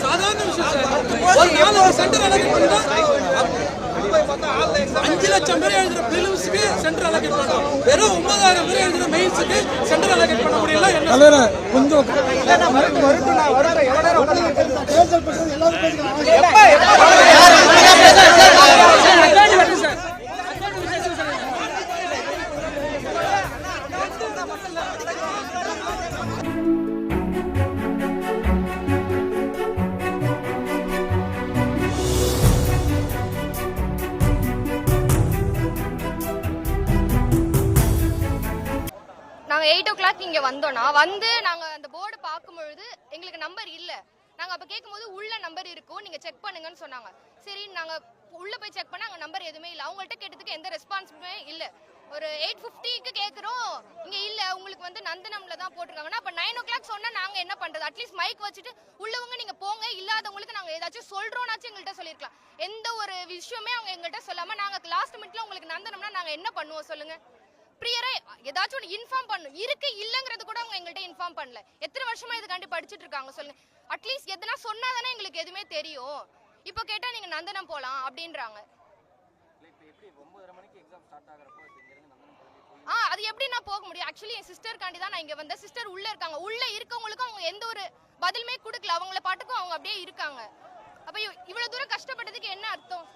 சாதாரண விஷயம் centre allocate பண்ணிட்டா 5 லட்சம் பேர் எழுதுற பிலிம்ஸ்க்கு சென்டர் அலோகேட் பண்ணலாம். வெறும் 9000 பேர் எழுதுற மெயின்ஸ்க்கு சென்டர் அலோகேட் பண்ண முடியல. என்ன கொஞ்சம் நாங்க 8 o'clock இங்க வந்தோம்னா நாங்க அந்த போர்டு பார்க்கும்பொழுது எங்களுக்கு நம்பர் இல்ல. நாங்க அப்ப கேட்கும்போது உள்ள நம்பர் இருக்கும், நீங்க செக் பண்ணுங்கன்னு சொன்னாங்க. சரி நாங்க உள்ள போய் செக் பண்ணா அங்க நம்பர் எதுவுமே இல்ல. அவங்கள்ட்ட கேட்டதுக்கு எந்த ரெஸ்பான்ஸுமே இல்ல. ஒரு 8:50க்கு கேக்குறோம், இங்க இல்ல உங்களுக்கு நந்தனம்ல தான் போட்டுருக்காங்கன்னா அப்ப 9 o'clock சொன்னா நாங்க என்ன பண்றது? அட்லீஸ்ட் மைக் வச்சுட்டு உள்ளவங்க நீங்க போங்க, இல்லாதவங்களுக்கு நாங்க ஏதாச்சும் சொல்றோம்னாச்சும் எங்கள்கிட்ட சொல்லிருக்கலாம். எந்த ஒரு விஷயமே அவங்க எங்கள்கிட்ட சொல்லாம நாங்க லாஸ்ட் மினிட்ல உங்களுக்கு நந்தனம்னா நாங்க என்ன பண்ணுவோம் சொல்லுங்க? பிரியரே ஏதாச்சும் ஒன்று இன்ஃபார்ம் பண்ணும். இருக்கு இல்லங்கிறது கூட அவங்க எங்கள்கிட்ட இன்ஃபார்ம் பண்ணல. எத்தனை வருஷமா இதுக்காண்டி படிச்சுட்டு இருக்காங்க சொல்லுங்க? அட்லீஸ்ட் எதனா சொன்னாதானே எங்களுக்கு எதுவுமே தெரியும். இப்போ கேட்டா நீங்க நந்தனம் போலாம் அப்படின்றாங்க. அது எப்படி நான் போக முடியும்? ஆக்சுவலி என் சிஸ்டர் காண்டி தான் நான் இங்க வந்தேன். சிஸ்டர் உள்ள இருக்காங்க. உள்ள இருக்கவங்களுக்கும் அவங்க எந்த ஒரு பதிலுமே கொடுக்கல. அவங்கள பாட்டுக்கும் அவங்க அப்படியே இருக்காங்க. அப்ப இவ்வளவு தூரம் கஷ்டப்பட்டதுக்கு என்ன அர்த்தம்?